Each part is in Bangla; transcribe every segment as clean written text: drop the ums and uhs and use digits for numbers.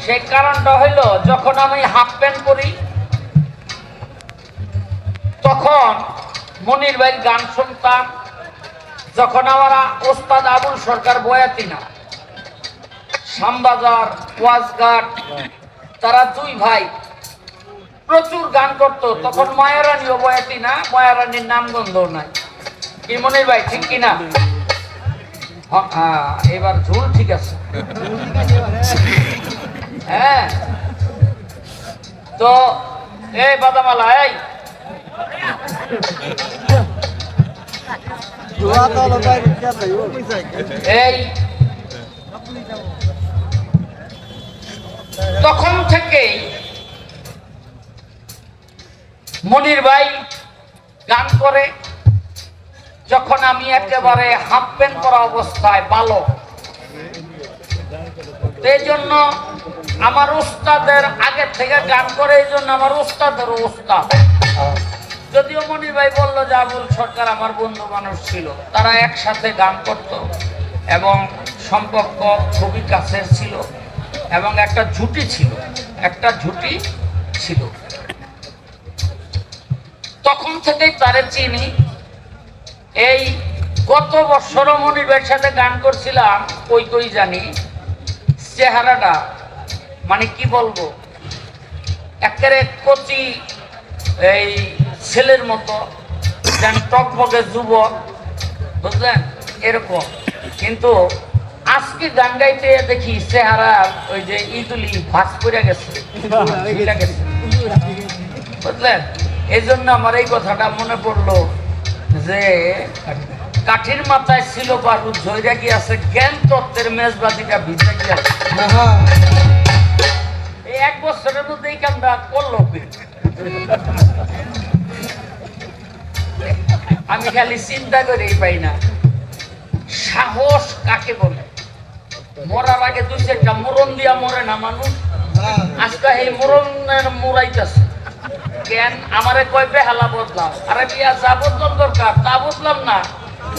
সেই কারণটা হইল, যখন আমি হাফ প্যান্ট পরি তখন মনির ভাই গান শুনতাম। যখন আমার ওস্তাদ আবুল সরকার বয়াতি না, শ্যামবাজার, ওয়াজঘাট, তারা দুই ভাই প্রচুর গান করতো। তখন মায়ারানীও বয়াতি না, মায়ারানীর নামগন্ধ নাই। কি মনির ভাই, ঠিক কিনা? হ্যাঁ, এবার ঝুল ঠিক আছে। হ্যাঁ, তো এই বাদামালা, এই তখন থেকেই মনির ভাই গান করে। যখন আমি একেবারে হাফ প্যান্ট পরা অবস্থায় বালক, এই জন্য আমার উস্তাদের আগে থেকে গান করে, এই জন্য আমার উস্তাদের উস্তাদ। যদিও মনির ভাই বললো যে আবুল সরকার আমার বন্ধু মানুষ ছিল, তারা একসাথে গান করত এবং সম্পর্ক খুবই কাছের ছিল এবং একটা জুটি ছিল। তখন থেকেই তারে চিনি। এই গত বছরও মনির ভাইয়ের সাথে গান করছিলাম, কই জানি চেহারাটা মানে কি বলবো, একেবারে কচি এই ছেলের মতো, টকবকে যুবক, বুঝলেন, এরকম। কিন্তু আজকে গান গাইতে দেখি চেহারা ওই যে ইদুলি ভাস পড়ে গেছে, বুঝলেন। এই জন্য আমার এই কথাটা মনে পড়লো যে কাঠির মাথায় ছিল বারুদ, ঝইরা কি আছে জ্ঞান তত্ত্বের মেজবাতিটা ভিজে কি আছে। এই এক বছরের মধ্যে এই কামটা করলো। আমি খালি চিন্তা করেই পাই না, সাহস কাকে বলে। মরার আগে দুই চারটা মরণ দিয়া মরে না মানুষ, আজকে এই মরণের মরাইতেছে। কেন আমারে কয় বেহালা বদলাম, আরে বিয়া যা বদলাম দরকার তা বদলাম না।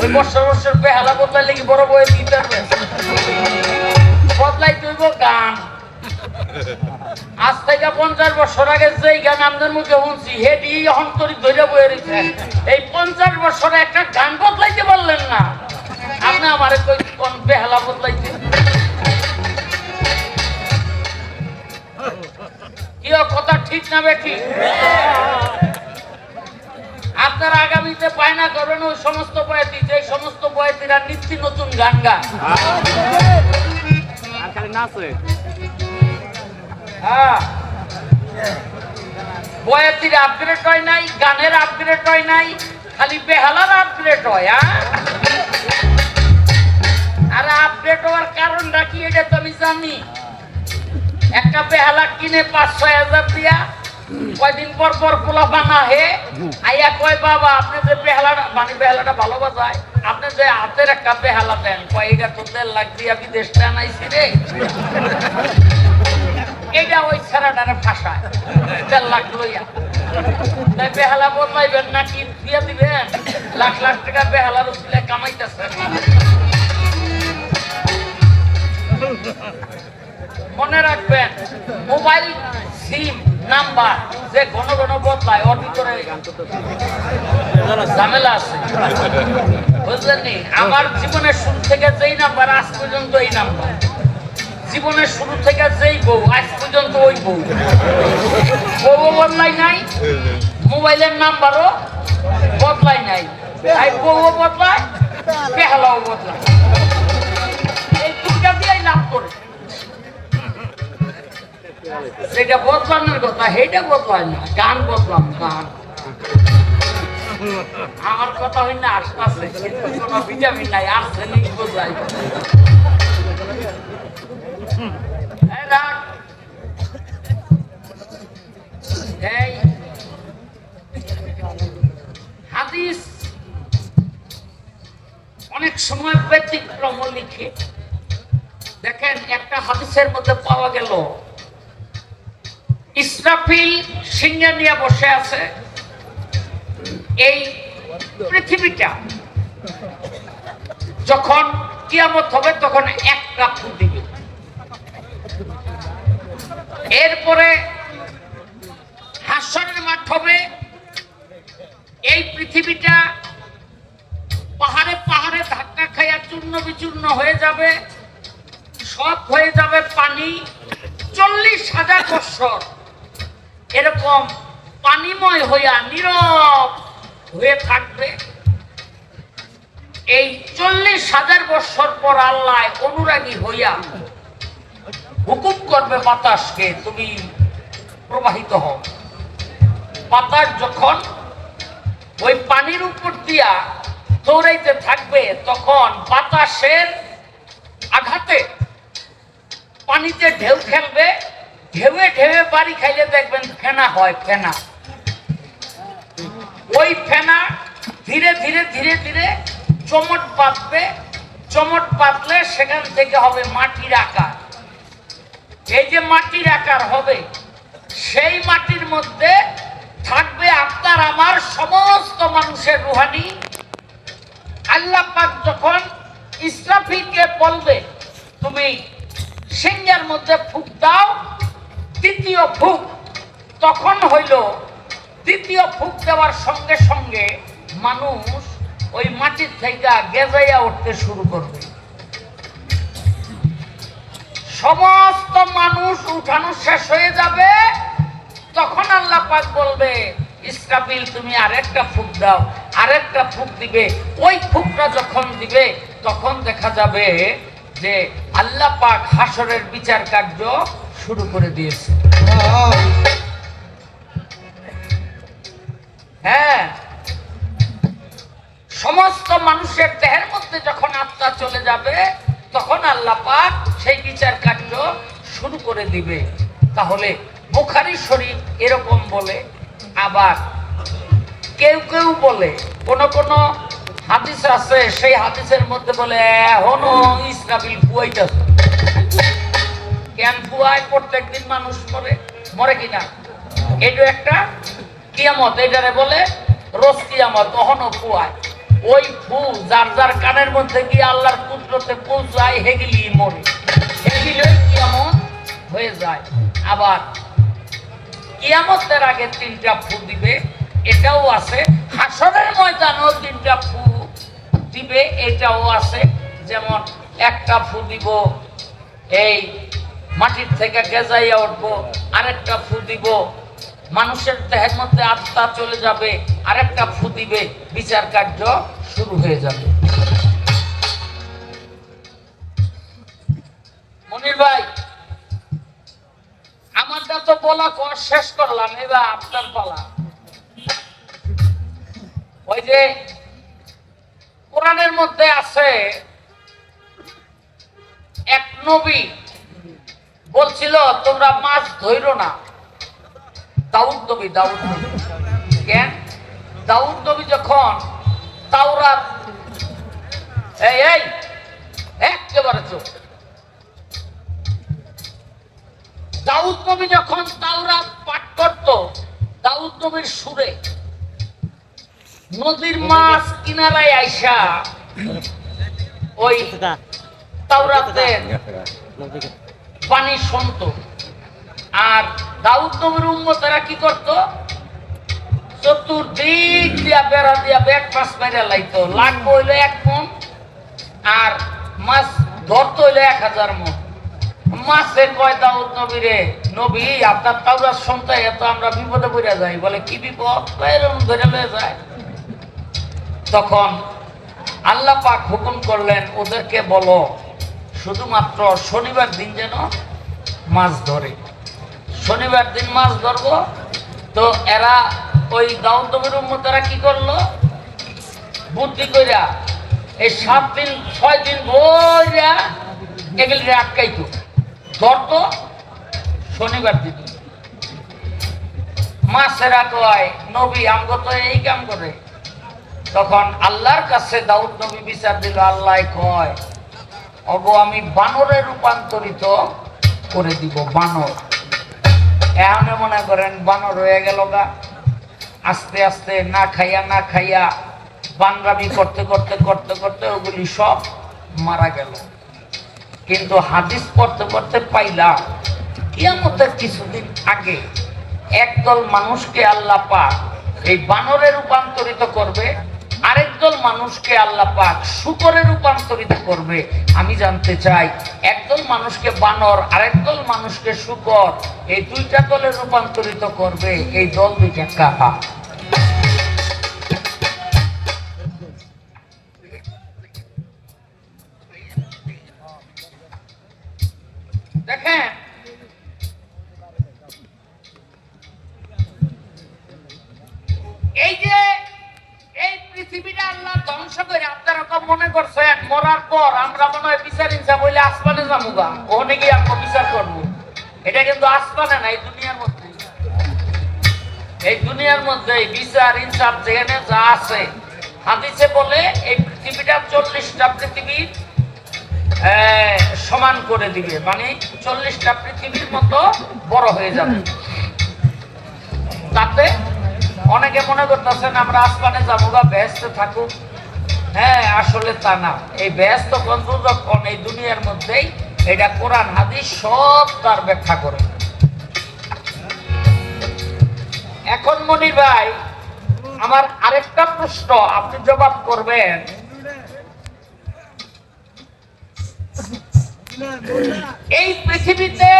ওই বছর বেহালা বদলাই লেগে বড় বয়ে দিতে বদলাই তুইব গান। আজ থেকে 50 বছর আগে যেই গান আমাদের মুখে শুনছি, হেডি অন্তরিক ধরে বয়ে রয়েছে। এই 50 বছরে একটা গান বদলাইতে পারলেন না আপনি, আমারে কই কোন বেহালা বদলাইতে। কি কথা ঠিক না বেঠি? আপনারা আগামীতে পায়না করবেন ওই সমস্ত বয়াতি, যে সমস্ত বয়াতিরা নিত্য নতুন গান গায়। হ্যাঁ, বয়াতির আপগ্রেড হয় নাই, গানের আপগ্রেড হয় নাই, খালি বেহালার আপগ্রেড হয়। আর আপগ্রেড হওয়ার কারণটা কি এটা তো আমি জানি। একটা বেহালা কিনে 5-6 হাজার দিয়া কয়দিন পর পোলা বানা হে আইয়া কয়, বাবা আপনি যে বেহালাটা মানে বেহালাটা ভালো বাজায়, আপনি যে হাতের একটা বেহালা দেন, কয় এটা তো 1.5 লাখ দিয়া বিদেশটা আনাইছি রে। এইটা ওই ছেড়াটারে ফাঁসায় 1.5 লাখ লইয়া। তাই বেহালা বদলাইবেন নাকি দিয়ে দিবেন? লাখ লাখ টাকা বেহালার উচিলে কামাইতেছে। মনে রাখবেন, মোবাইল সিম নাম্বার যে ঘন ঘন বদলায়, ওর ভিতরে ঝামেলা আছে, বুঝলেন নি? আমার জীবনের শুরু থেকে যেই নাম্বার আজ পর্যন্ত এই নাম্বার, জীবনের শুরু থেকে যেই বউ আজ পর্যন্ত ওই বউ, বউ বদলাই নাই, মোবাইলের নাম্বারও বদলাই নাই। তাই বউ বদলায়, বেহালাও বদলায়, এই দুটা দিয়েই লাভ করে। যেটা বদলানোর কথা সেইটা বদলায় না, গান বদলাম, গান। আমার কথা হই না আসতে কিন্তু কোনো ভিটামিন নাই, আসছে নি বদলাই। এই হাদিস অনেক সময় ব্যতিক্রম লিখে। দেখেন, একটা হাদিসের মধ্যে পাওয়া গেল ইসরাফিল সিংহে নিয়ে বসে আছে। এই পৃথিবীটা যখন কিয়ামত হবে তখন একটা ফু দিবে, এরপরে হাসরের মাঠ হবে। এই পৃথিবীটা পাহাড়ে পাহাড়ে ধাক্কা খাইয়া চূর্ণ বিচূর্ণ হয়ে যাবে, সব হয়ে যাবে পানি। 40,000 বছর এরকম পানিময় হইয়া নীরব হয়ে থাকবে। এই 40,000 বছর পর আল্লাহ অনুরাগী হইয়া হুকুম করবে বাতাসকে, তুমি প্রবাহিত হও। বাতাস যখন ওই পানির উপর দিয়া দৌড়াইতে থাকবে, তখন বাতাসের আঘাতে পানিতে ঢেউ খেলবে। ঢেউয়ে ঢেউয়ে বাড়ি খাইলে দেখবেন ফেনা হয়, ফেনা। ওই ফেনা ধীরে ধীরে ধীরে ধীরে চমট পাতবে। চমট পাতলে সেখান থেকে হবে মাটির আকার। এই যে মাটির আকার হবে, সেই মাটির মধ্যে থাকবে আপনার আমার সমস্ত মানুষের রুহানি। আল্লাহ পাক যখন ইসরাফিলকে বলবে তুমি সিংহের মধ্যে ফুঁক দাও, দ্বিতীয় ফুঁক তখন হইল, দ্বিতীয় ফুঁক দেওয়ার সঙ্গে সঙ্গে মানুষ ওই মাটির থেকে গেজাইয়া উঠতে শুরু করবে। সমস্ত মানুষ উঠানো শেষ হয়ে যাবে। তখন আল্লাহ পাক বলবে ইসরাফিল তুমি আরেকটা ফুঁক দাও, আরেকটা ফুঁক দিবে। ওই ফুঁকটা যখন দিবে তখন দেখা যাবে যে আল্লাহ পাক হাসরের বিচার কার্য শুরু করে দিয়েছে। হ্যাঁ, সমস্ত মানুষের দেহের মধ্যে যখন আত্মা চলে যাবে, তখন আল্লাহ পাক সেই বিচার কার্য শুরু করে দিবে। তাহলে বুখারী শরীফ এরকম বলে, আবার কেউ কেউ বলে, কোন কোন হাদিস আছে সেই হাদিসের মধ্যে বলে এখনো ইসরাফিল কুয়াইতেছে। কেন কুয়ায়? প্রত্যেকদিন মানুষ মরে কিনা, এটা একটা কিয়ামত, এটারে বলে রোজ কিয়ামত, তখনও কুয়ায়। ওই ফু যার যার কানের মধ্যে গিয়ে আল্লাহর কুদরতে পৌঁছায়, হেগিলি মরে, হেগিলেই কিয়ামত হয়ে যায়। আবার কিয়ামতের আগে 3টা ফু দিবে, এটাও আছে। হাসরের ময়দানেও 3টা ফু দিবে, এটাও আছে। যেমন একটা ফু দিব এই মাটির থেকে গেজাইয়া উঠবো, আরেকটা ফু দিব মানুষের দেহের মধ্যে আত্মা চলে যাবে, আরেকটা ফু দিবে, বিচার কার্য শুরু হয়ে যাবে। মনির ভাই, আমারটা তো বলা শেষ করলাম, এবার আপনার পালা। ওই যে কোরআনের মধ্যে আছে, এক নবী বলছিল তোমরা মাছ ধইরো না। দাউদ নবী, দাউদ নবী। কেন? দাউদ নবী যখন তাওরাত একেবারে চোখ, দাউদ নবী যখন তাওরাত পাঠ করত, দাউদ নবীর সুরে নদীর মাছ কিনারায় আইসা ওই তাওরাতের পানি শুনত। আর দাউদ নবীর উম্মতেরা কি করত? চতুর্দিক দিয়া বেড়া দিয়া ব্যাগ মাছ মেরে লাইতো। লাগবে হইল 1 মণ, আর মাছ ধরতে হইল 1000 মণ। মাছে কয় দাউদ নবীরে, নবী আপনার তাওরাত শুনতে এত আমরা বিপদে পড়ে যাই। বলে কি বিপদ? এরকম ধরে লয়ে যায়। তখন আল্লাহ পাক হুকুম করলেন ওদেরকে বলো শুধুমাত্র শনিবার দিন যেন মাছ ধরে। শনিবার দিন মাছ ধরবো। তো এরা ওই দাউদ নবীর উম্মতেরা কি করলো? বুদ্ধি কইরা এই 7 দিন 6 দিন ভইরা এগুলি আটকাইতো, ধরতো শনিবার দিন। মাছেরা কয় নবী আমগো তো এই কাম করে। তখন আল্লাহর কাছে দাউদ নবী বিচার দিল। আল্লাহ কয় ওগো আমি বানরে রূপান্তরিত করে দিব, বানর। এখন মনে করেন বানর হয়ে গেল গা। আস্তে আস্তে না খাইয়া বানরামি করতে করতে করতে করতে ওগুলি সব মারা গেল। কিন্তু হাদিস পড়তে পড়তে পাইলাম কিয়ামতের কিছুদিন আগে একদল মানুষকে আল্লাহ পাক এই বানরে রূপান্তরিত করবে, আরেকদল মানুষকে আল্লাহ পাক শূকরে রূপান্তরিত করবে। আমি জানতে চাই, একদল মানুষকে বানর, আরেকদল মানুষকে শূকর, এই দুইটা দলে রূপান্তরিত করবে, এই দল দুইটা কারা? দেখেন, এই যে এই পৃথিবীটা আল্লাহ ধ্বংস করে আপনারা মনে করছেন মরার পর আমরা মনে হয় বিচার ইনসাফ হইলে আসমানে যাবো, ওখানে গিয়ে আমরা বিচার করবো। এটা কিন্তু আসমানে না, এই দুনিয়ার মধ্যে। এই দুনিয়ার মধ্যে বিচার ইনসাফ যেখানে যা আছে, হাদিসে বলে এই পৃথিবীটা 40টা পৃথিবীর সমান করে দিবে, মানে 40টা পৃথিবীর মতো বড় হয়ে যাবে। তাতে অনেকে মনে করতেছেন আমরা আসমানে যাবো বা ব্যস্ত থাকুক। হ্যাঁ, আসলে তা না। এই ব্যস্ত বন্ধু যখন এই দুনিয়ার মধ্যেই, এটা কোরআন হাদিস সব তার ব্যাখ্যা করে। এখন মনির ভাই, আমার আরেকটা প্রশ্ন আপনি জবাব করবেন। এই পৃথিবীতে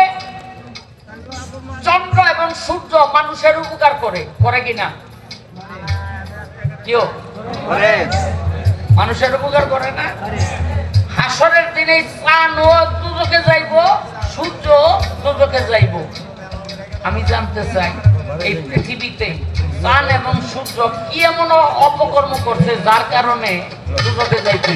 চন্দ্র এবং সূর্য মানুষের উপকার করে, করে কিনা? কেউ মানুষের উপকার করে না? হাসরের দিনে চাঁদ ও দুজকে যাইব, সূর্য দুজকে যাইব। আমি জানতে চাই, এই পৃথিবীতে চাঁদ এবং সূর্য কি এমন অপকর্ম করছে যার কারণে দুজকে যাইতে?